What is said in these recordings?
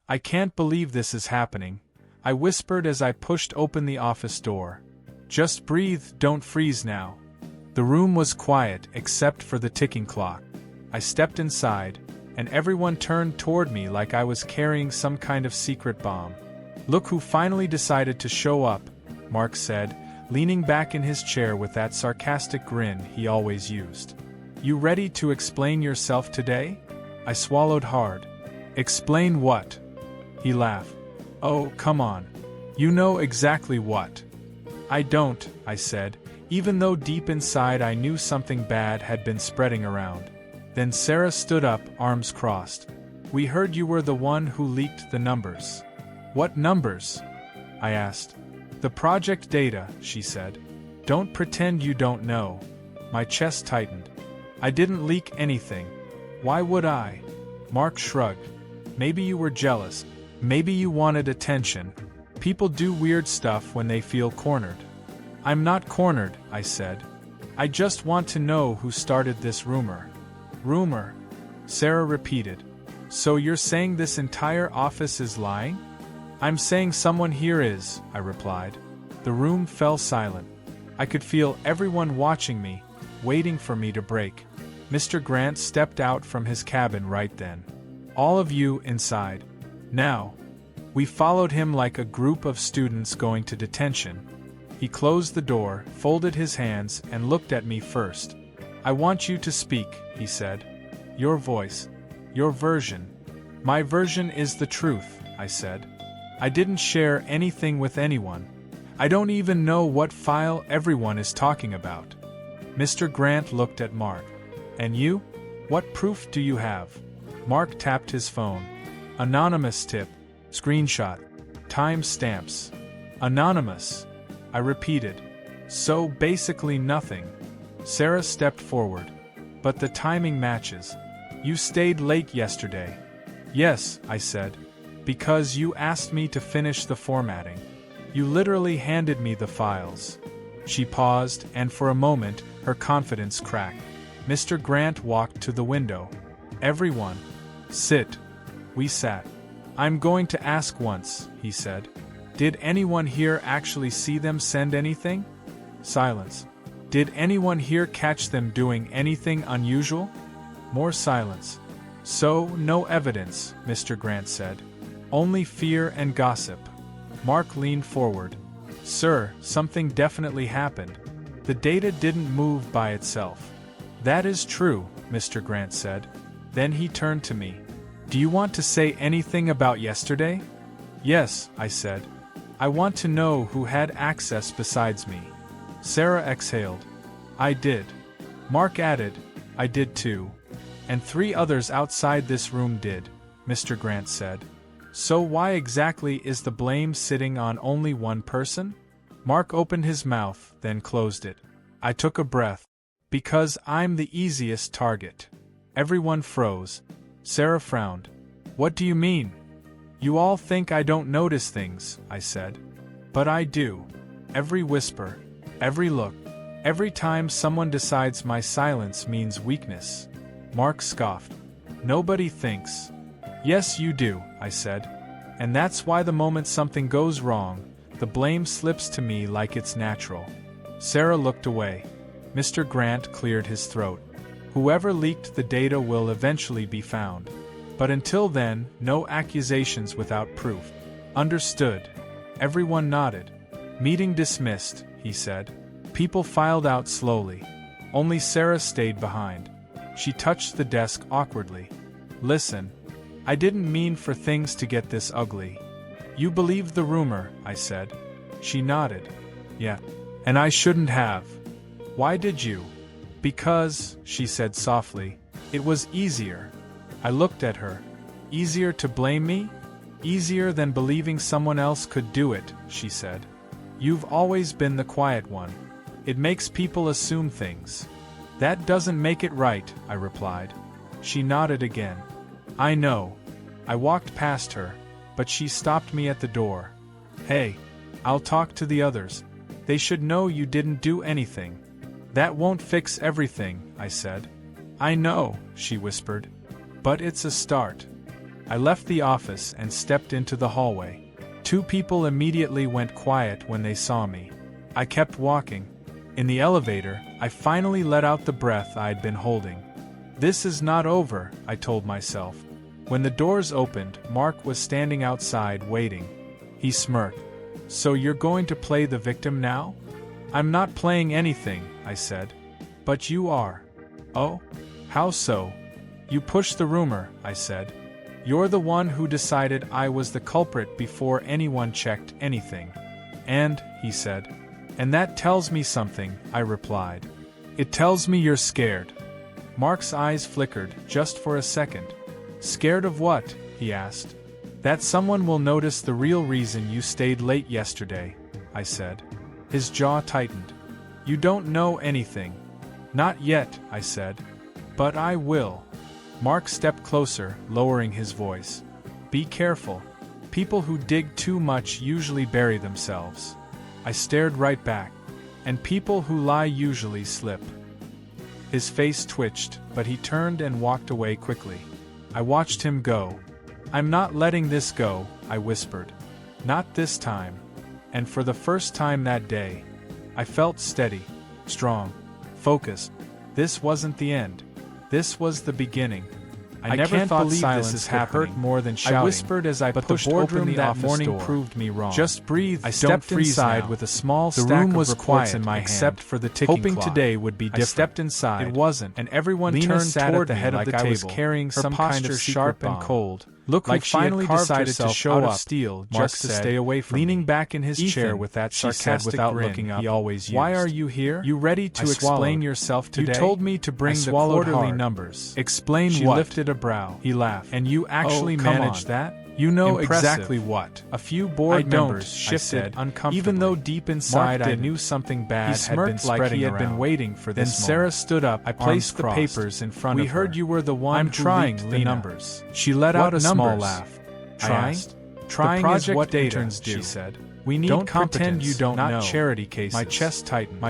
I can't believe this is happening, I whispered as I pushed open the office door. Just breathe, don't freeze now. The room was quiet except for the ticking clock. I stepped inside, and everyone turned toward me like I was carrying some kind of secret bomb. Look who finally decided to show up, Mark said, leaning back in his chair with that sarcastic grin he always used. You ready to explain yourself today? I swallowed hard. Explain what? He laughed. Oh, come on. You know exactly what. I don't, I said, even though deep inside I knew something bad had been spreading around. Then Sarah stood up, arms crossed. We heard you were the one who leaked the numbers. What numbers? I asked. The project data, she said. Don't pretend you don't know. My chest tightened. I didn't leak anything. Why would I? Mark shrugged. Maybe you were jealous. Maybe you wanted attention. People do weird stuff when they feel cornered. I'm not cornered, I said. I just want to know who started this rumor. Rumor? Sarah repeated. So you're saying this entire office is lying? I'm saying someone here is, I replied. The room fell silent. I could feel everyone watching me, waiting for me to break. Mr. Grant stepped out from his cabin right then. All of you inside. Now. We followed him like a group of students going to detention. He closed the door, folded his hands, and looked at me first. I want you to speak, he said. Your voice. Your version. My version is the truth, I said. I didn't share anything with anyone. I don't even know what file everyone is talking about. Mr. Grant looked at Mark. And you? What proof do you have? Mark tapped his phone. Anonymous tip. Screenshot. Time stamps. Anonymous. I repeated. So basically nothing. Sarah stepped forward. But the timing matches. You stayed late yesterday. Yes, I said. Because you asked me to finish the formatting. You literally handed me the files. She paused, and for a moment, her confidence cracked. Mr. Grant walked to the window. Everyone. Sit. We sat. I'm going to ask once, he said. Did anyone here actually see them send anything? Silence. Did anyone here catch them doing anything unusual? More silence. So, no evidence, Mr. Grant said. Only fear and gossip. Mark leaned forward. Sir, something definitely happened. The data didn't move by itself. That is true, Mr. Grant said. Then he turned to me. Do you want to say anything about yesterday? Yes, I said. I want to know who had access besides me. Sarah exhaled. I did. Mark added, I did too. And 3 others outside this room did, Mr. Grant said. So why exactly is the blame sitting on only one person? Mark opened his mouth, then closed it. I took a breath. Because I'm the easiest target. Everyone froze. Sarah frowned. What do you mean? You all think I don't notice things, I said. But I do. Every whisper, every look, every time someone decides my silence means weakness. Mark scoffed. Nobody thinks. Yes, you do, I said. And that's why the moment something goes wrong, the blame slips to me like it's natural. Sarah looked away. Mr. Grant cleared his throat. Whoever leaked the data will eventually be found. But until then, no accusations without proof. Understood. Everyone nodded. Meeting dismissed, he said. People filed out slowly. Only Sarah stayed behind. She touched the desk awkwardly. Listen. I didn't mean for things to get this ugly. You believed the rumor, I said. She nodded. Yeah. And I shouldn't have. Why did you? Because, she said softly, it was easier. I looked at her. Easier to blame me? Easier than believing someone else could do it, she said. You've always been the quiet one. It makes people assume things. That doesn't make it right, I replied. She nodded again. I know. I walked past her, but she stopped me at the door. Hey, I'll talk to the others. They should know you didn't do anything. That won't fix everything, I said. I know, she whispered. But it's a start. I left the office and stepped into the hallway. 2 people immediately went quiet when they saw me. I kept walking. In the elevator, I finally let out the breath I'd been holding. This is not over, I told myself. When the doors opened, Mark was standing outside waiting. He smirked. So you're going to play the victim now? I'm not playing anything, I said. But you are. Oh? How so? You pushed the rumor, I said. You're the one who decided I was the culprit before anyone checked anything. And, he said. And that tells me something, I replied. It tells me you're scared. Mark's eyes flickered, just for a second. Scared of what? He asked. That someone will notice the real reason you stayed late yesterday, I said. His jaw tightened. You don't know anything. Not yet, I said. But I will. Mark stepped closer, lowering his voice. Be careful. People who dig too much usually bury themselves. I stared right back. And people who lie usually slip. His face twitched, but he turned and walked away quickly. I watched him go. I'm not letting this go, I whispered. Not this time. And for the first time that day, I felt steady, strong, focused. This wasn't the end. This was the beginning. I never thought silence could hurt more than shouting. I whispered as I pushed open the office door. That morning proved me wrong. Just breathe. I stepped inside with a small stack of reports in my hand, except for the ticking clock. Hoping today would be different. I stepped inside. It wasn't, and everyone turned toward the head of the table. I was carrying some kind of sharp and cold. Look like she finally decided to show up steel just to stay away from leaning me. Back in his chair with that sarcastic without grin looking up. He always used. Why are you here? You ready to explain yourself today? You told me to bring the quarterly numbers. Explain she what? She lifted a brow. He laughed. And you actually managed that? You know exactly what. A few board members shifted uncomfortably. Even though deep inside I knew something bad had been spreading like he had been waiting for this. Then Sarah stood up. I placed the papers in front of her. We heard you were the one who leaked the numbers. She let out a small laugh. Trying? Trying is what interns do, she said. We need don't pretend you don't not know. Charity cases. My chest tightened.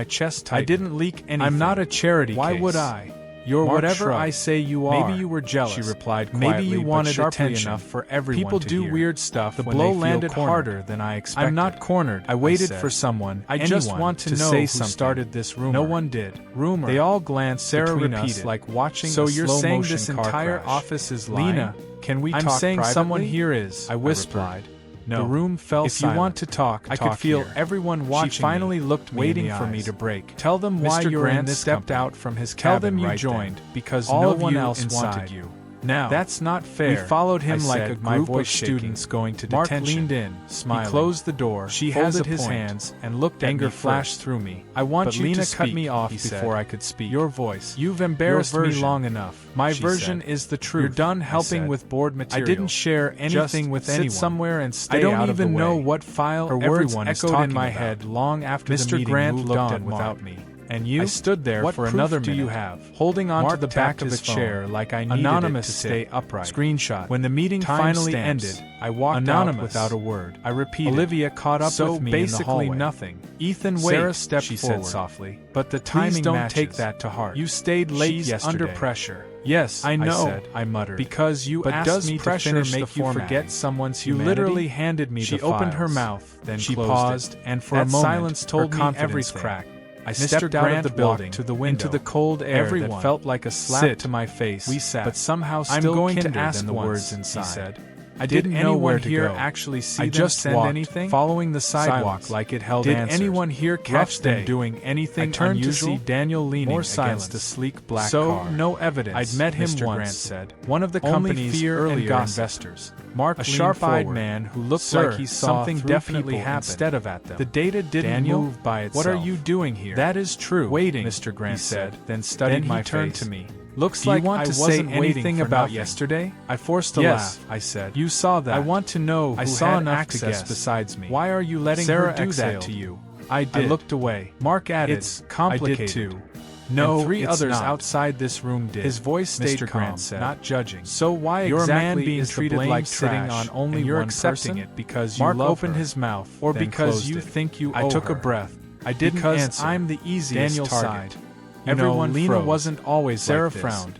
I didn't leak anything. I'm not a charity case. Why would I? You're Mark whatever shrugged. I say you are. Maybe you were jealous, she replied quietly, maybe you wanted attention enough for everyone People to do hear. Weird stuff. The when blow they landed cornered. Harder than I expected. I'm not cornered. I waited for someone. I just want to know who started this rumor. No one did. Rumor. They all glanced Sarah between repeated, us like watching so a you're slow saying this entire crash. Office is lying? Lena, can we talk I'm saying privately? Someone here is. I whispered. No. The room fell silent. If you want to talk, I could feel here. Everyone watching. She finally looked me waiting for me to break. Tell them why Mr. Grant stepped out from his cabin. Tell them you right joined then. Because all no one else wanted you. Now that's not fair. We followed him like a group of students going to detention. Mark leaned in, smiling. He closed the door. She folded his hands and looked at anger flashed through me. I want but you Lena to speak, cut me off before I could speak. Your voice. You've embarrassed me long enough. My version is the truth. You're done helping with board material. I didn't share anything with anyone. Sit somewhere and stay out of the way. I don't even know what file or everyone echoed in my head long after the meeting moved on without me. And you? I stood there what for another minute. Do you have? Holding on to the back of a chair like I needed Anonymous it to stay upright. Screenshot. When the meeting finally ended, I walked out without a word. I repeated. Olivia caught up with me in the hallway. Basically nothing. Ethan, wait, Sarah stepped she forward. Said softly. But the timing don't matches. Take that to heart. You stayed late She's yesterday. Under pressure. Yes, I know, I muttered. Because you but asked does me pressure to finish make you forget someone's humanity? You literally handed me the files. She opened her mouth, then she paused, and for a moment, silence told me everything. Cracked. I stepped out of the building to the window, into the cold air that felt like a slap to my face. We sat, but somehow still I'm going to ask than the words inside. He said. I didn't know where to go. Actually see I just send walked, anything? Following the sidewalk silence. Like it held Did answers. Anyone here catch them doing anything I turned unusual? To see Daniel leaning more against the sleek black car. No evidence. I'd met him Mr. once. Grant said. One of the company's earlier investors. Mark, a sharp-eyed man who looked like he saw something definitely happen instead of at them. The data didn't move by itself. What are you doing here? That is true. Waiting, Mr. Grant said. Then studied my face. Then he turned to me. Looks like I wasn't anything about yesterday. I forced a laugh. I said. You saw that. I want to know who had enough access besides me. Why are you letting her do that to you? I did. I looked away. Mark added. It's complicated. I did too. No, and 3 others outside this room did. His voice stayed Mr. Grant calm, said, not judging. So why exactly your man being treated like sitting on only you're one accepting person? It because you Mark love opened her, his mouth, or because you think you owe I took her. A breath. I didn't answer. I'm the easiest Daniel target. Sighed. Everyone Lena wasn't always Sarah like this. Frowned.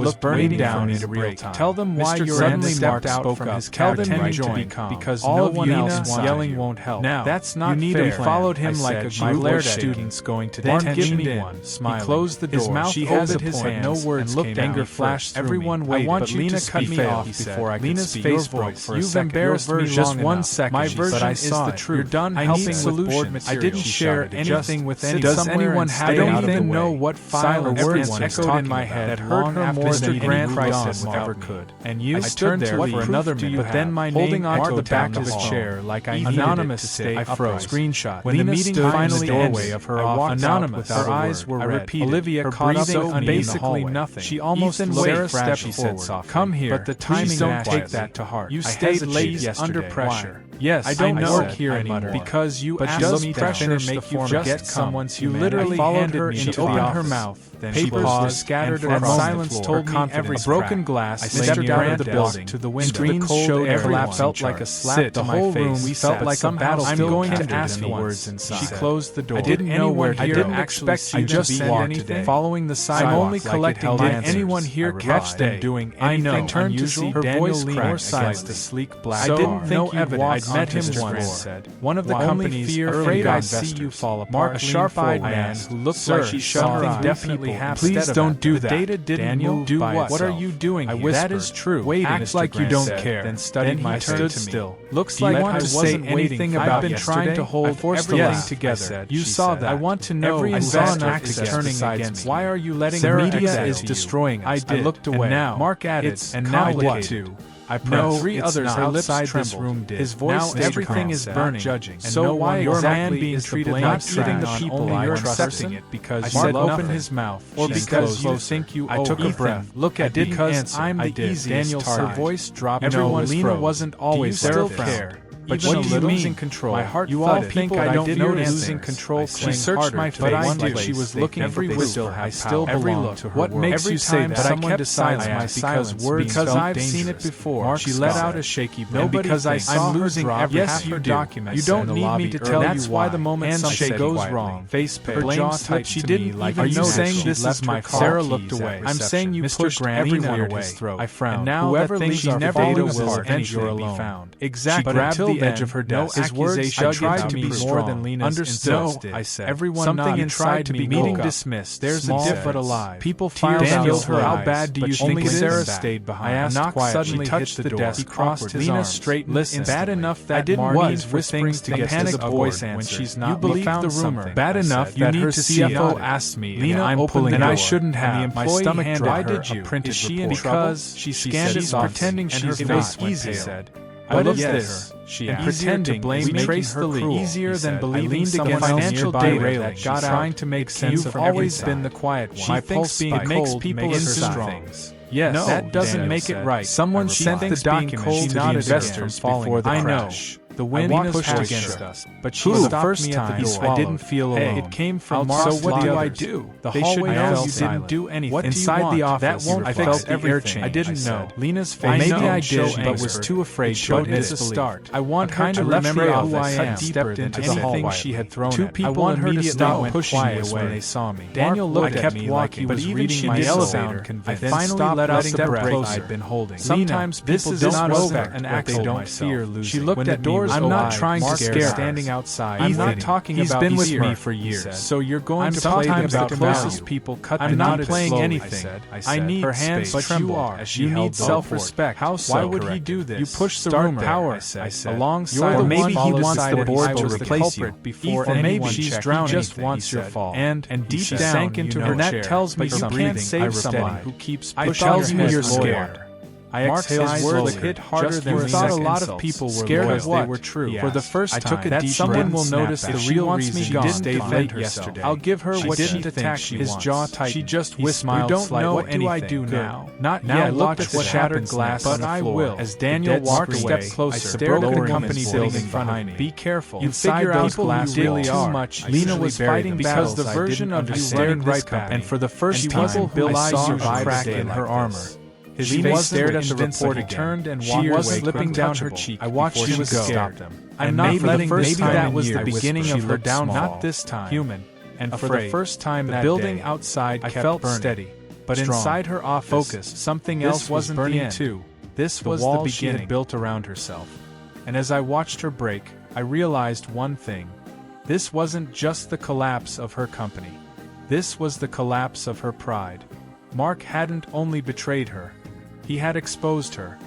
was burning down in real time. Tell them why your suddenly Mark spoke from his couch and joined because no one else yelling won't help. Now that's not fair. Followed him like a group of students going to detention. He closed the door. His mouth opened his hands, no words came out. Anger flashed through everyone waited, but Lena cut me off before I could speak. Lena's face broke for a second. You've embarrassed me just 1 second. My version is the truth. You're done helping with board material. I didn't share anything with anyone. anyone I don't even know what file or words echoed in my head that hurt her more than any crisis ever could. And you stood there for another minute, but then my name onto the back of the chair like I anonymous stay upright. Screenshot. When the meeting finally ended, of her office, anonymous, her eyes were red. Olivia caught up with me basically nothing. She almost stepped forward. Come here, but the timing don't take that to heart. You stayed late yesterday. Under pressure. Yes, I don't work here anymore because you asked me to finish the form. Just someone's humanity. You literally handed her into the office. Her mouth. Then papers were scattered and silence told me every broken glass. I stepped out of the building to the window. Screens showed everyone. Felt like a slap to my face. We felt like a battle. I'm going to ask for words inside. She closed the door. I didn't know where. I didn't expect you to be anything. Following the sidewalk. I'm only collecting answers. Anyone here catch them doing anything unusual? Her voice cracked against the sleek black door. I didn't think you'd walk. I'd met him once. One of the company's afraid I'd see you fall apart. A sharp-eyed man who looked like he something definitely happened. Please don't do that. Data didn't move. Do what? What are you doing here? That is true. Wait, act like you don't care. Then studied my stood still. Looks like I wasn't anything about. I've been trying to hold everything together. You saw that. I want to know. Every investor is turning against. Why are you letting the media is destroying us? I looked away. Now, Mark added, and now what? I know 3 others outside this room did. His voice now everything is burning. Judging. So why your man being treated like treating the people you're accepting it because Mark opened his mouth or because you think you I took a breath. Look at because I'm the easiest target. Her voice dropped. Everyone Lena wasn't always there care. But what do you losing control? My heart you all think I don't know losing control. She searched my face, but I do. She was looking every whisper. I still belong to her. What makes you say that? Someone decides my silence because I've seen it before. She let out a shaky breath. Because I saw her drop half her documents. You don't need me to tell you why. That's why the moment something goes wrong. Face her jaw typed. She didn't like. Are you saying this is my car? Sarah looked away. I'm saying you pushed everyone away. I frowned. Now whoever thinks she never will eventually be found. Exactly. But until the edge of her desk. His accusation tried to be more than Lena's. Understood. I said. Everyone something inside to be meeting dismissed. There's a diff but alive. People filed out her. How bad do you think Sarah stayed behind? I asked quietly. Suddenly touched the desk. He crossed his arms. Straightened. Listen. Bad enough that I didn't want whispering to get to the voice when she's not. You believe the rumor. Bad enough that her CFO asked me. Lena, I'm pulling and I shouldn't have. My stomach dropped. Why did you? Is she in trouble? She scanned it pretending she's not. Easy said. What is this? She pretending to blame me trace the lead easier than believing someone financial data that got trying to make sense of always been the quiet one. My pulse being makes people strong. Yes, no, that doesn't make it right. Someone sent the documents to the investors before the crash. The wind pushed against us, but she stopped me at the door. I didn't feel alone. It came from Mark. So what do I do? The hallway knows you didn't do anything. What inside the office? That won't fix everything. I didn't know. Lena's face. Maybe I did, but was too afraid. Showed as a start. I want her to remember who I am. Stepped into the hallway. She had thrown. 2 people immediately pushing me away when they saw me. Daniel looked at me like he was reading my elevator. I finally let out the breath I'd been holding. Sometimes people don't respect an act they don't fear losing. She looked at doors. I'm not trying to scare standing outside. I'm not talking about he's been with me for years. So you're going to play about the closest people cut. I'm not playing anything. I need her hands, but you are. You need self-respect. How so? Why would he do this? You push the rumor. Power. I said. Alongside, or maybe he wants the board to replace you before anyone she's drowning. He just wants your fall. And deep down, sank into her chair. That tells me you can't save someone who keeps pushing. Tells me you're scared. I exhaled. His words hit harder than we thought. A lot of people were scared of what they were true. For the first time, I took a deep someone will notice the real reason she didn't defend herself. I'll give her what she thinks. His jaw tightened. She just whispered, "Don't know what do I do now? Not yet." I looked at the shattered glass on the floor. As Daniel walked a step closer, I stared at the company building behind me. Be careful. You figure out who you really are. Too much. Lena was fighting because the version of you stared right back, and for the first time, I saw a crack in her armor. His face stared at the reporter, turned and was slipping down her cheek. I watched him go. I'm not letting maybe that was the beginning of her downfall. Not this time. Human. And for the first time that building outside I felt steady. But inside her office, focused. Something else wasn't burning too. This was the beginning she had built around herself. And as I watched her break, I realized one thing. This wasn't just the collapse of her company. This was the collapse of her pride. Mark hadn't only betrayed her. He had exposed her.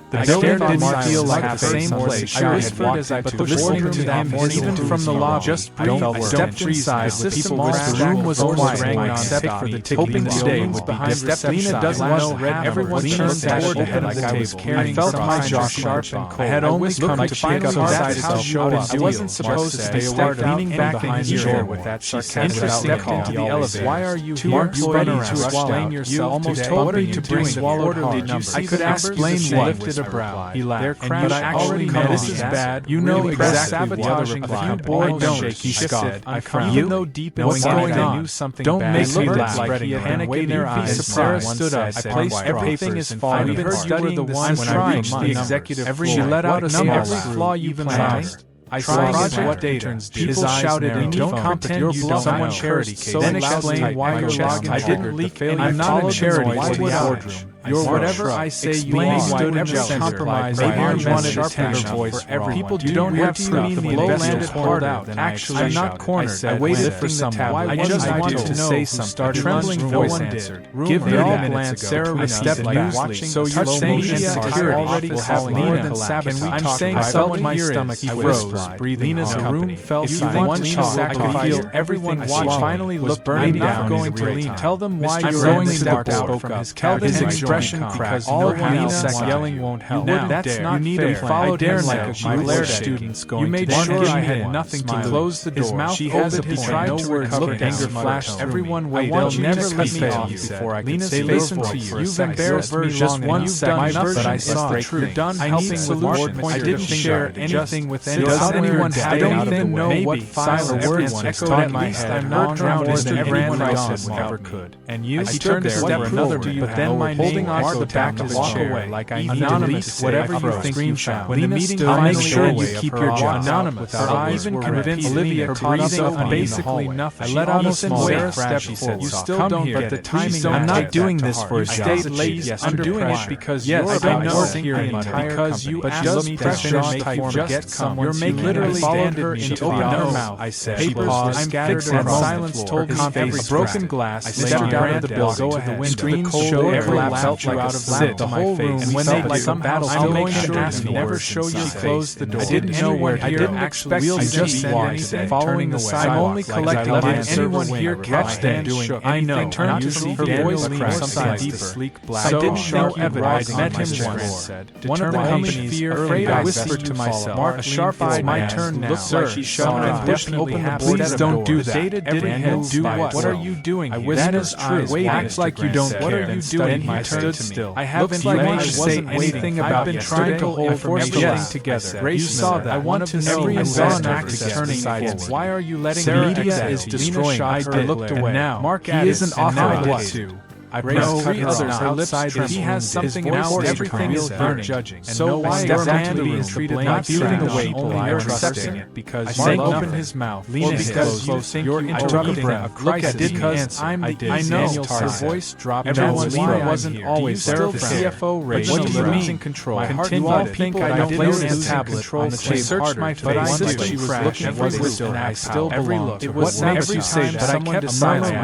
The building didn't feel like the same place I whispered as I pushed listening to him even from the lobby. Just breathe. I stepped inside with people whispering. The room was quiet except for the ticking today would be different. Lena doesn't know everyone turned toward the head of the table. I felt my jaw sharp and cold. I had only come to pick up that's how show up. I wasn't supposed to stay awake, leaning back behind the chair with that sarcastic stepped into the elevator. Why are you here? You ready to explain yourself? Almost told me to bring the orderly numbers. I could explain what. Lifted a brow. He laughed. But I already know this is bad. You know exactly sabotaging the few bored don't. He scoffed. I frowned. Even though deep inside what's going on? I knew something don't bad. Make me laugh. Spreading panic in their eyes. Sarah stood up. I placed everything is falling. I've been studying the one when I reached the executive floor. She let out a number. Every flaw you planned. I saw project data. People shouted and don't comprehend your blood. Someone charity case. Then explain why you're logging. I didn't leak. I'm not a charity. Why would boardroom? You're whatever I say. You stood in the compromise. Maybe you wanted to sharpen your voice. People you don't have to mean the blow landed hard out. Actually, I'm not cornered. I waited for someone. I just wanted to say something. Trembling voice answered. Give me all minutes ago. I stepped back. So you're saying security already will have more than sabotage. I'm saying someone my stomach. He froze. Breathing in the room fell silent. I could feel everyone watched. Finally looked burning down. Going to lean. Tell them why you're going to walk out from his couch. His expression because all no yelling won't help. Now, that's not fair. Followed him like a Blair students going. You made sure I had nothing to close the door. His mouth she has opened. He tried to recover. Anger flashed. Everyone waited. They'll never let me off before I can say listen to you. You've embarrassed me just one second, but I saw the truth. Done helping with Martin. I didn't share anything with anyone. Does anyone have? I don't even know what silent words echoed at my head. I'm not drowned in everyone else ever could. And you? He turned to step another, but then my name on the back of his chair, like I anonymous, whatever you think you found. When the meeting, I'll make sure you keep your job anonymous. I'll even convince Olivia to breathe on basically nothing. I let out a small step. She said, "You still don't get the timing. I'm not doing this for a job. I stayed late. I'm doing it because you're about working here because you asked me to finish just come. You're making literally stand her into the other mouth." I said, "She paused. I'm fixed." And silence told his face. Broken glass. I stepped out of the building to the window. Screens showed every felt like out of sit the whole room. And when they like some battle, I'm going to ask me never show your face. The door. I didn't know where. I didn't expect. I just said anything. Following the sidewalk. I'm only collecting. Did anyone here catch them doing? I know. Turned to see her voice cracked something deeper. Sleek black. I didn't know evidence. I met him once. One of the companies. Afraid I whispered to myself. Mark, a sharp eye. My turn now. Sir, she shoved and pushed open the door. Please don't do that. Data didn't do what? What are you doing? I whispered. That is true. Wait, act like you don't care. What are you doing? He stood still. I haven't let me say anything about. I've been trying to hold everything together. You saw that. I want to know every investor turning sides. Why are you letting media is destroying? I looked away. Now Mark isn't authorized to. I raised 3 others outside this. He has something important. Everything is burning. Judging. So why exactly is treated not feeling the weight? Only you're accepting it because Mark opened his mouth. Lena stepped close. You're interrupting a crisis. Because I know. Her voice dropped. Everyone's Lena wasn't always there. The CFO raised. What do you mean? Control. You all think I don't lose tablet on the chase harder, but I did. She was looking everywhere, and I still belonged. It was every time, but I kept silent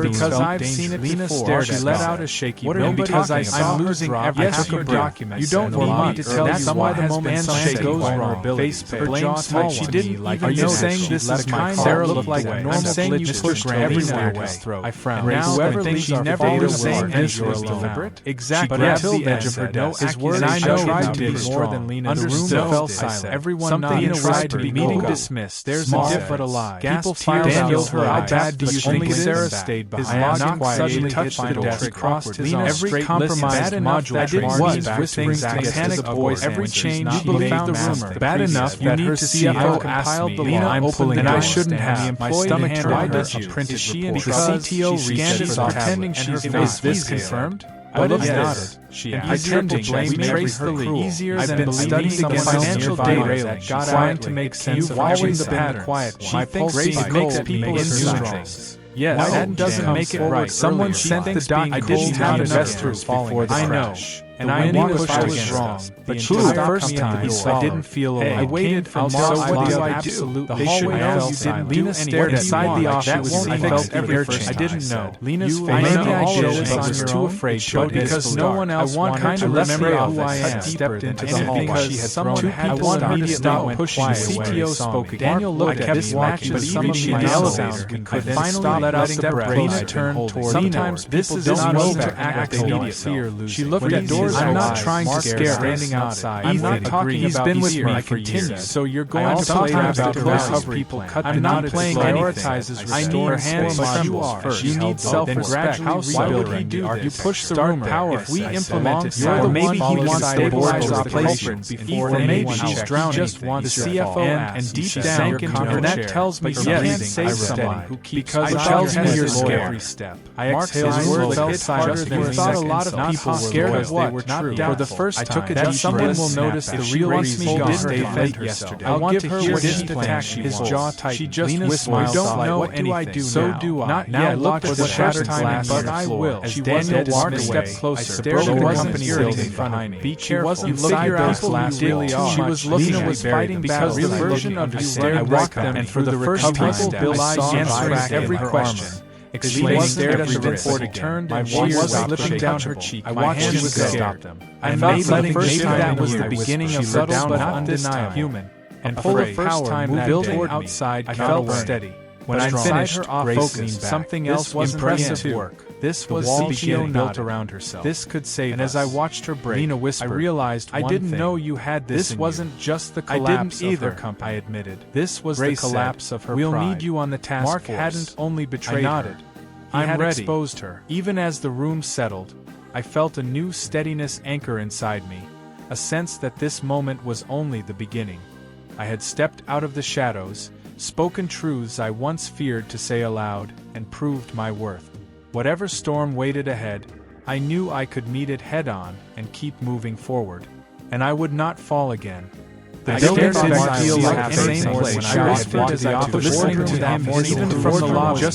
because I've seen it before. She let out a shaky note because I saw losing every document. You don't need me to tell you why the moment something goes wrong. Her jaw small. She didn't even know. Saying this is kind. Sarah looked like a normal saying you push everywhere his throat. I frowned. Now whoever thinks she never was saying this was deliberate. Exactly. But at the edge of her desk, his words I tried to be more than Lena. The room fell silent. Everyone nodded. Tried to be meeting dismissed. There's a diff but a lie. People filed out her. How bad do you think Sarah stayed behind? His logic suddenly touched the desk, crossed his arm. Every compromise module that didn't was whispering panic voice. Every change you believe the rumor. Bad enough that her CFO compiled the law I'm pulling and I shouldn't have. My stomach tried to print it. Because CTO scanned it pretending she's is this confirmed? I nodded. She asked. I tend to blame trace the lead. Easier than been studying the financial data that got trying to make sense of watching the pattern. She thinks it makes people strong. Yes, that doesn't make it right. Someone sent the document. I didn't have investors before the crash. And I knew I was wrong, but the first time I didn't feel alone. I waited until what do I do? The hallway felt silent. Lena stared inside the office. I felt every first. I didn't know. Lena's face. Maybe I did, but was too afraid to because no one else wanted to remember who I am. Stepped into the hallway because someone had wanted me to stop pushing me away. CTO spoke again. Daniel looked at this walking, but even she the elevator. I finally let out the breath. Lena turned toward me. Sometimes this is not well to act immediate fear. She looked at doors. I'm not trying to scare standing outside. I'm not talking about he's been with me for years. So you're going to play about close people cut. I'm not playing prioritizes restore hands, but you are. You need self-respect. Why would he do this? You push the rumor. If we implement it, or maybe he wants to stabilize operations before maybe he's drowning. Just wants the CFO and deep down your neck tells me you can't say someone who keeps because it tells me you're scared. I exhaled. His words felt harder than you thought. A lot of people scared of what were true. For the first time, that someone will notice the real me didn't defend yesterday. I'll give her what didn't attack. His jaw tightened. She just whispered, "Don't know what do I do now? So do I. Not yet. Look for the shattered glass, but I will." As Daniel walked a step closer, I stared at the company building behind me. Be careful. You figure out who you really are. She was looking at me buried because the version of you I walked them, and for the first time, I saw answering every question. Explaining stared at the report again. My voice was slipping down her cheek. I watched him stop them. I felt letting maybe that was the beginning of her down but undeniable human. And for the first time that building outside, I felt steady. When I finished her focused, something else was impressive work. This was the beginning built around herself. This could save us. And as I watched her break, Lena whispered, I realized I didn't know you had this wasn't just the collapse of her company, I admitted. This was the collapse of her pride. We'll need you on the task force. Mark hadn't only betrayed her. He had exposed her. Even as the room settled, I felt a new steadiness anchor inside me, a sense that this moment was only the beginning. I had stepped out of the shadows, spoken truths I once feared to say aloud, and proved my worth. Whatever storm waited ahead, I knew I could meet it head-on and keep moving forward. And I would not fall again. The building feel like the same place when I whispered as I was listening to them, even from the lobby. I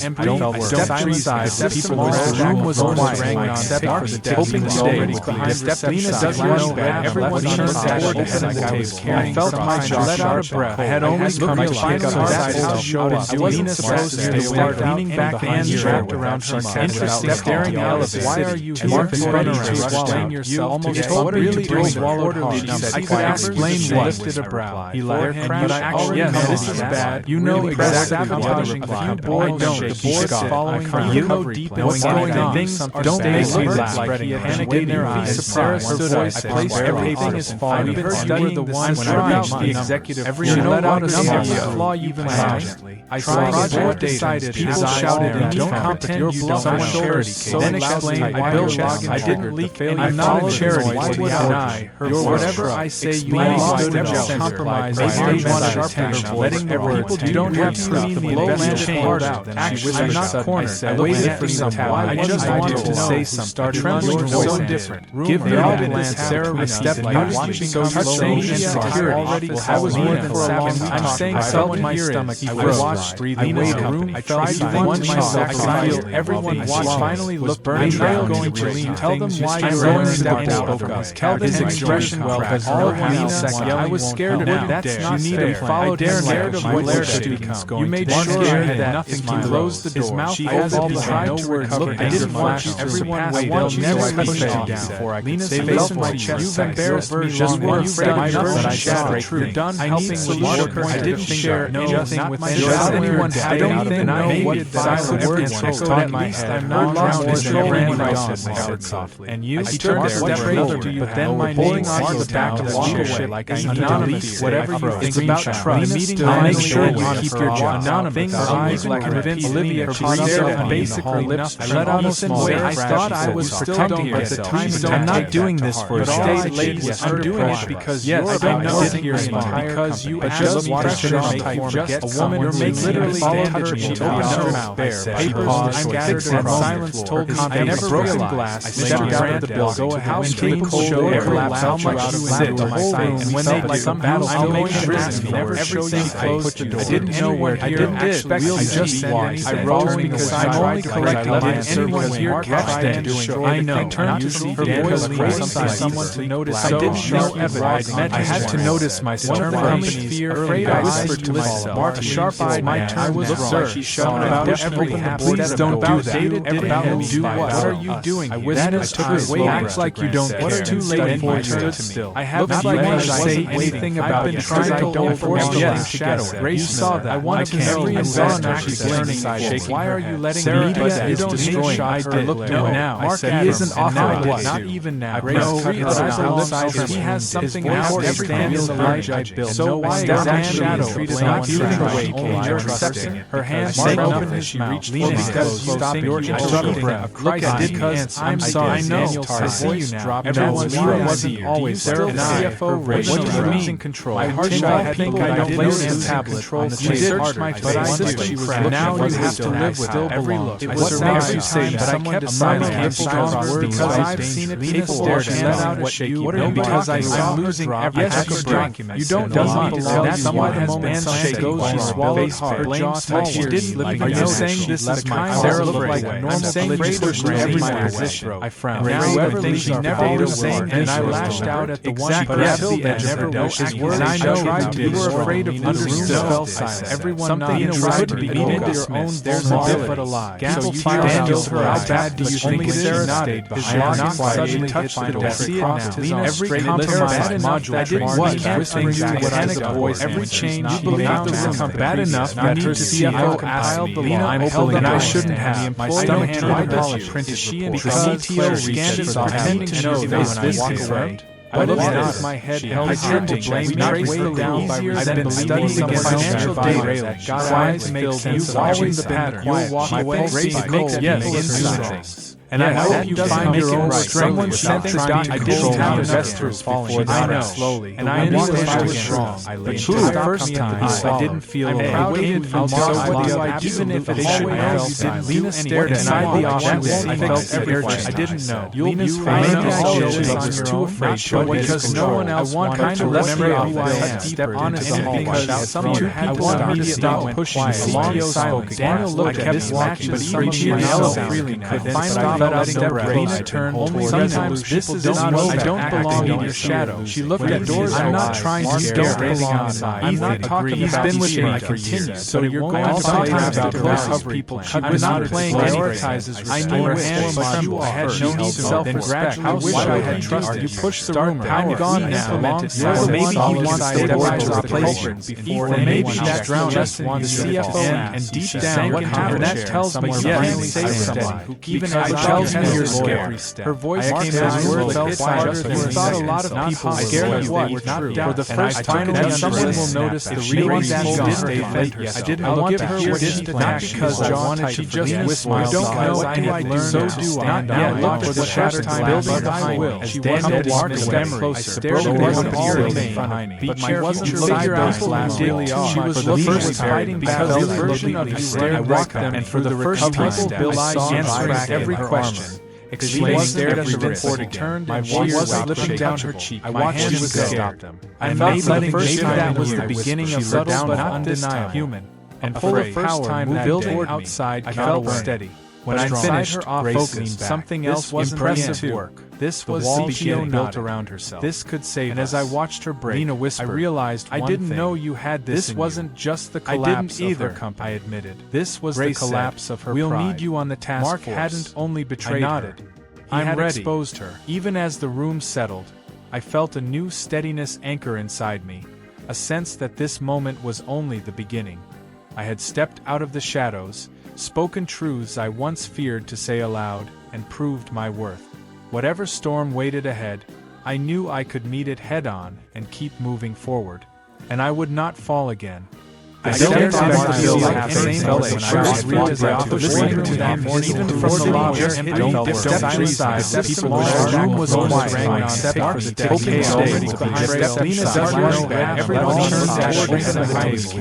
stepped inside, people were the room was quiet. I stepped for the hoping to stay behind reception. Everyone turned toward the head of the table. I felt my jaw let out a breath. I had only come to pick up that how show up. I wasn't supposed to stay leaning back, hands wrapped around her neck. Interesting, staring elevator. Why are you here? Ready to explain yourself? Almost told me to do swallowed hard. I could explain what. Brow. He laughed, but I actually this is bad. You know exactly sabotaging a few boys don't. The board is following you know deep what's going on. Things don't make me laugh. He had panicked in their eyes. Sarah stood up. I placed everything is falling. You were the one when I reached the executive. Every let out a flaw even gently. I saw the board decided. People shouted and don't comprehend your blood charity. So then explained I built I didn't leak. I'm not a charity. Why would I? Whatever I say you stood up. Compromise stage one attention, letting the people you don't have to mean the blow landed hard out. Actually, I'm not cornered. I waited for some time. I just wanted to say something. Trembling so different. Give me all the land. Sarah stepped like watching so touching and security. I was more than for a long time. I'm saying felt in my stomach. I watched, breathing. I tried to one myself. I feel everyone watched. Finally looked burning. I'm going to leave. Tell them why you're going to step out. Tell this expression well because all one second I was scared of that. That's not fair. I dare narrative of what their students going. You made sure that nothing can close the door. His mouth has all tried to recover. I didn't want you everyone wait. They'll never push you down before I can say this in my chest. You've embarrassed me just one afraid that I said you're done helping with work. I didn't share anything with anyone. I don't even know what silent words caught in my head. I'm not drowning in your randomness. I said softly. And you turned a step further, but then my name on the back of the chair like I anonymous. Whatever you think. It's about trust. I'll make sure you keep your job. Anonymous. Eyes like convinced Olivia to stare at basically lips. I let out a small way. I thought I was still protecting myself. I'm not doing this for a stay ladies. I'm doing it because I don't know here because you asked me to make just a woman you're literally standing she opened her mouth. Papers I'm gathered in silence told me I never broken glass. I stepped out of the building. Go a house capable show collapse how much you sit the whole room and when they somehow I'm going going to to ask never show you closed the door. I didn't know where I didn't expect I just send anything. I rose because I'm only collecting the answer anyone because here Mark catch tried that to show I the know. thing turned to see Her Dan voice was raised waiting for by someone to notice. I didn't something know evidence. evidence. I had to notice my frustration. fear. Afraid I I whispered to myself. Mark, a sharp-eyed my man. turn I was now. wrong. She Shut about up. everything happened. Please don't do that. Everything Do what? What are you doing? I here? whispered. That is true. Act like you don't care. What are you Too late for for? stood still. I haven't Looks like wanted I to wasn't say waiting. anything I've about been it. trying to don't force force the shadow. You Grace saw knows. that. I want to Every invest turning side. Why are you letting Sarah, me do that? you don't destroying need I her did. look No, to now. Mark He Adams, isn't and now offering what? it. Not even now. He has something important. Stand in the light I built. So why does that shadow treated not feeling feeling away? awake? You're accepting it. Her hands Mark open opened his his mouth. mouth. Leaning Because close. stop Your interrupting. Look at because I'm sorry. I see you now. Everyone's Everyone wasn't always there. there. CFO What do you mean? Control. My heart shot think I don't notice tablet on the You searched my but I sister. did. She was Now you have to live with every look. What makes you say that? I kept silent because I've seen it before. She let out a shake. What are you because I saw losing every document. You don't belong. That's why the moment something goes. She swallowed hard. She didn't. Are you saying this is my Sarah looked like a normal saying pushed every my position? I frowned. Now whoever thinks she never was saying, and I lashed out at the one who grabbed the edge of her nose. And I know you were afraid of the room fell silent. Everyone tried to be your own vulnerability, but alive. So you killed her. How bad do you think Sarah stayed behind? Not suddenly touched the door. Crossed his own. Every compromise module. I didn't want whispering to what I was. Every change you believed the room bad enough. You need to see how compiled the law. I'm held and I shouldn't have. My stomach turned to printed she and CTO scanned it pretending to know that when I walk away. But it's not my head held. I turned to blame, not weighed down by resentment. I've been studying against financial data. Quiet makes you watching the pattern. You'll walk away. Yes. And I hope you find your own strength. Someone sent the dot. I didn't have investors falling. I know. Slowly. And I understand I was wrong. But the first time I didn't feel I waited for Mark. Even if it should Lena stared inside the office. I felt everything. I didn't know. Lena's face was too afraid. But because no one else wanted to remember who I am. Step honestly because someone had to stop pushing along silence. Daniel looked at this watch, but even else really could finally let out step Lena turned towards sometimes this is not I don't belong in your shadow. She looked at doors. I'm not trying to scare belong inside. I'm not talking about he's been with me for years. So you're going to sometimes about close people. I'm not playing prioritizes. I knew her hands tremble. I had no need self-respect. I wish I had trusted. You pushed the rumor. I'm gone now. Or maybe he wants to stabilize the replacement before maybe that's just in the CFO and deep down what happened. That tells me finally say someone. Even as I tells me you're scared. Her voice came as words felt quiet. You thought a lot of people scared you what not for the first time that someone will notice the real reason you didn't stay fed yourself. I didn't want to hear what she not because I wanted she just whispered. Don't know what do I do so do I not look for the shattered building behind will. As Daniel walked a memory, I stared at the earring behind me. But my wasn't figure out last daily she was the first fighting because the version of you I walked them and for the first time I saw answering every question. Explaining stared at the report turned my voice was slipping down her cheek. My hand was scared. I felt letting that was the beginning of subtle but undeniable human. And for the first time that day outside I felt steady. When I finished her office, something else was impressive work. This was the beginning built around herself. This could save us. And as I watched her break, Lena whispered, I realized I didn't know you had this. This wasn't just the collapse of her company. I admitted. This was the collapse of her pride. We'll need you on the task force. Mark hadn't only betrayed her. He had exposed her. Even as the room settled, I felt a new steadiness anchor inside me, a sense that this moment was only the beginning. I had stepped out of the shadows, spoken truths I once feared to say aloud, and proved my worth. Whatever storm waited ahead, I knew I could meet it head-on and keep moving forward. And I would not fall again. I don't thought I feel like the same felt when I was reading the office listening to that morning even from the lodge. Don't step inside. People the room was quiet except for the decay already behind Lena doesn't know everyone turned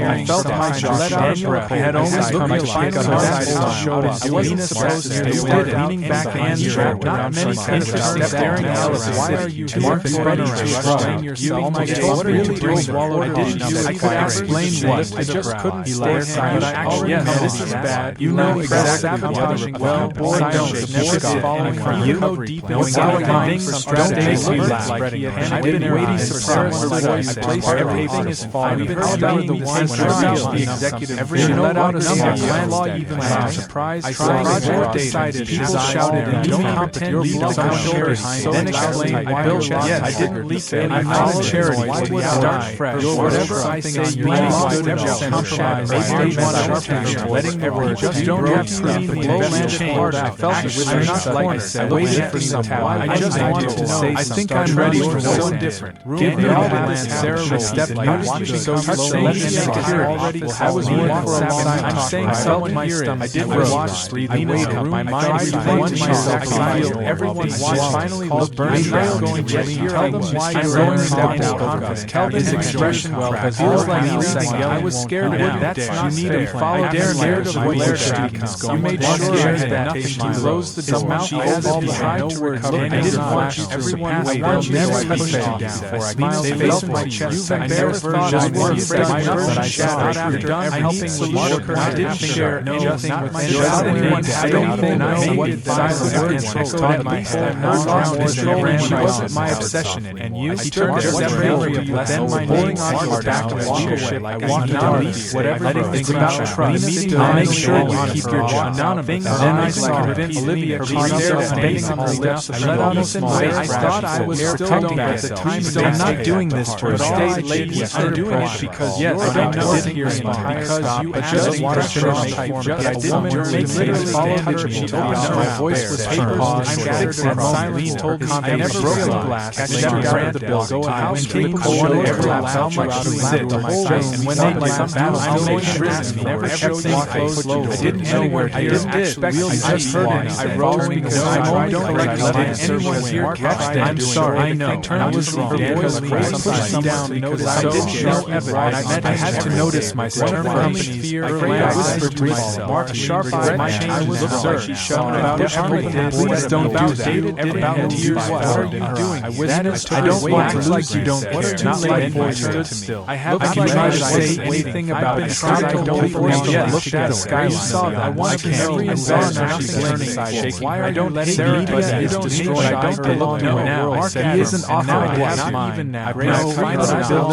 I felt my jaw let out a breath. I had only come to pick up that showed I wasn't supposed to stay there leaning back and chair. Not many interesting staring Alice. Why are you Mark is ready to explain yourself? I told really to swallow. I didn't use I could explain what. I just couldn't stay silent. Yes, this is bad. You know exactly sabotaging. Well, boy, don't. Never following from you. Know deep knowing everything for strategies you spreading. I've been waiting for someone voice. I place everything is falling. I've been the one when I reached the executive. Every let out a plan law even surprise. I saw Roger decided. People shouted and don't comprehend lead the shoulders. Then explained I built. Yes, I didn't leak any I followed charity. Why would I start fresh? Whatever I say, you lost the compromise. Maybe letting everyone just don't have to leave the blow landed hard. I felt it was not like I said. I waited for some time. I just wanted to say I think I'm ready for something different. Give me all the necessary step like watching so already. I was walking for a long time. I'm saying someone my stomach. I didn't watch breathing. I waited. My mind won myself. I feel everyone finally was burning going to tell them why you're going to step out. Kelvin's expression feels like I was scared of it. That's not fair. Follow narrative you made sure that she closed the door. She has tried to recover. I didn't want you to everyone wait. I never pushed you down. Before I smiled, they felt my chest. I never thought I was afraid but I shot after I'm helping Solution. I didn't share anything with anyone. I don't know what silence taught my head. She wasn't my obsession anymore. I turned separately, then my name on your back to walk away like I walked out. Whatever it's about trust. I'll make sure you keep your job. Then I saw Olivia bending on her lips. I let out a small I thought I was protecting at the time. I'm not doing this to stay late. I'm doing it because yes, I don't know it here because you just want to make just I didn't literally followed her. She opened up my voice was papers. I'm scattered and silence. Told I never broke glass. Except ran the bill. Go out and take how much we sit on my face. And when they like some battle, I'm going to prison. Never everything closed. I didn't know where I didn't expect. I just heard it. I rose because I don't let anyone here. I'm sorry. I know. I was wrong. Because pushed down because I didn't know evidence. I had to notice myself. Fear. I whispered to myself. A sharp eye. I was observed. She shouted about it. Please don't do that. About tears. What are you doing? I don't want to lose you. Don't care. Not like boys stood still. I can try to say anything about it. I don't look at the sky. You saw that. I want to know. I saw nothing learning. Why are you letting media is destroyed? I don't belong to it now. I said he isn't offering not even now. I build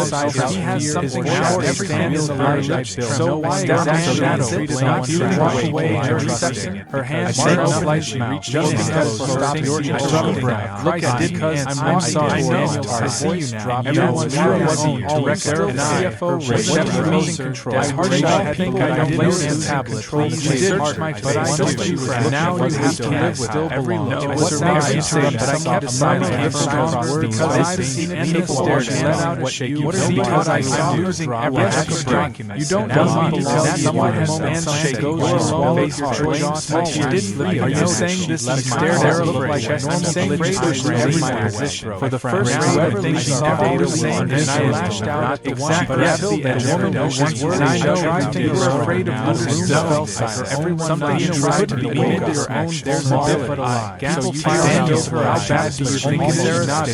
he has something short every stand in the large I built. So why exactly not feeling walk away accepting it? Her hands marked like she reached just because stopping your brow. Look at it because I'm sorry. I see you now. Everyone's wasn't all record and CFO losing control. I hardly think I don't place the tablet. She searched my face, but I don't you now you have to live with every look. What's that you say? But I kept silent because I've seen it people stare and let out a shake. You see because I saw losing every document. You don't need to tell someone has hands shake goes along face your choice. She didn't leave. Are you saying this stare there look like I'm saying every my position. For the first time I think she saw the same and I lashed out at the one but the woman who once was I know you were afraid of losing the everyone somebody tried to be into your own there's a gamble fire her how bad do you think it is not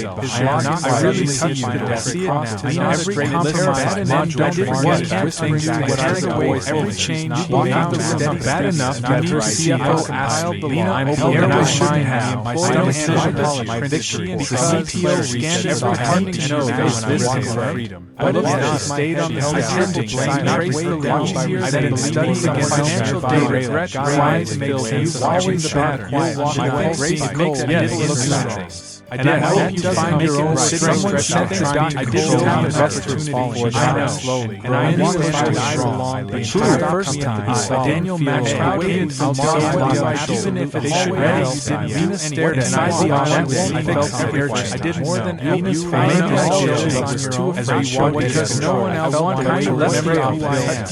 I really see you I see it now every compromise and then don't what I voice every change walking the steady bad enough to meet CFO asked me I'm here I shouldn't have my decision my victory because CPO scanned every heart to know this freedom I looked at she stayed on the attending trace the watching I've been studying against financial data trying to make sense of watching the pattern my way makes it look strong I hope you find your own strength. I didn't have an opportunity for that slowly, and I understand I was wrong. But she was the first time Daniel matched how it even if it already Venus stared inside the audience. I felt everything. I did more than Venus face was too afraid because no one else wanted to remember who I am.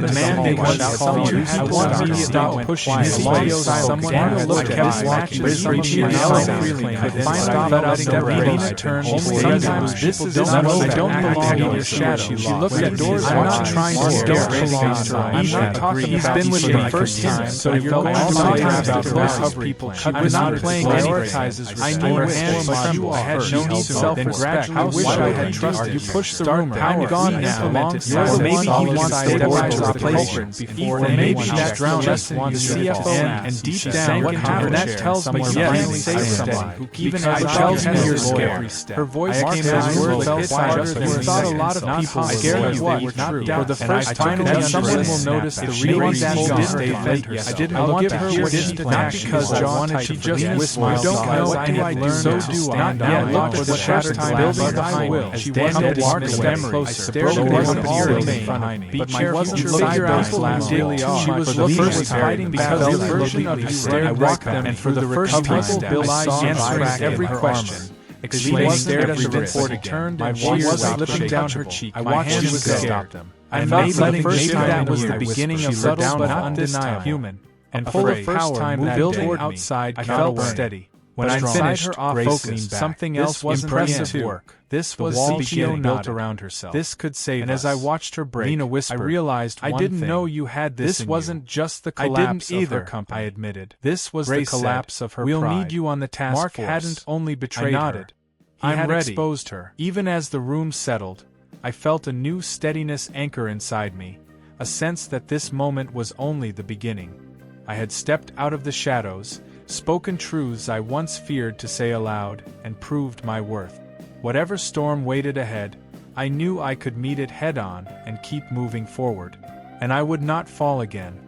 The man was called you had to stop pushing his way. Someone looked at his watch, but Venus turned. Sometimes this is I don't belong in your shadow. She looked at doors. I'm not trying to scare her. I'm not talking. He's been with me first time, so you're going to sometimes about close people. I'm not playing prioritizes. I knew her hand was you. I had no need self-respect. I wish I had trusted. You pushed the rumor. I'm gone now. Maybe he wants to step into the replacement before, and maybe that drowned just wants the CFO. And deep down, what happened? That tells me yes. Say someone. Even as it tells me you're scared. Her voice came as words felt quieter than we thought. A lot of people scared of what were true. For the first time, someone will notice the real that didn't defend herself. I didn't. I'll give her what she did not because I wanted. She just whispered. You don't know what I learned. So do I. Not yet. Look for the first time building behind me. She wasn't dismissed memory. I stared at everything in front of me. But she wasn't figure out daily. She was the first fighting because the version of you. I walked them, and for the first time, I saw answering every question. Explaining stared at the report, turned my voice was slipping down her cheek. I watched him stop them. I felt maybe that was the beginning of subtle but undeniable human. And for the first time that day outside, I felt steady. When I finished her off focus, something else was impressive work. This was the beginning built around herself. This could save us. And as I watched her break, Nina whispered, I realized I didn't know you had this. This wasn't just the collapse of her company. I admitted. This was the collapse of her pride. We'll need you on the task force. Mark hadn't only betrayed her. He had exposed her. Even as the room settled, I felt a new steadiness anchor inside me, a sense that this moment was only the beginning. I had stepped out of the shadows, spoken truths I once feared to say aloud, and proved my worth. Whatever storm waited ahead, I knew I could meet it head-on and keep moving forward. And I would not fall again.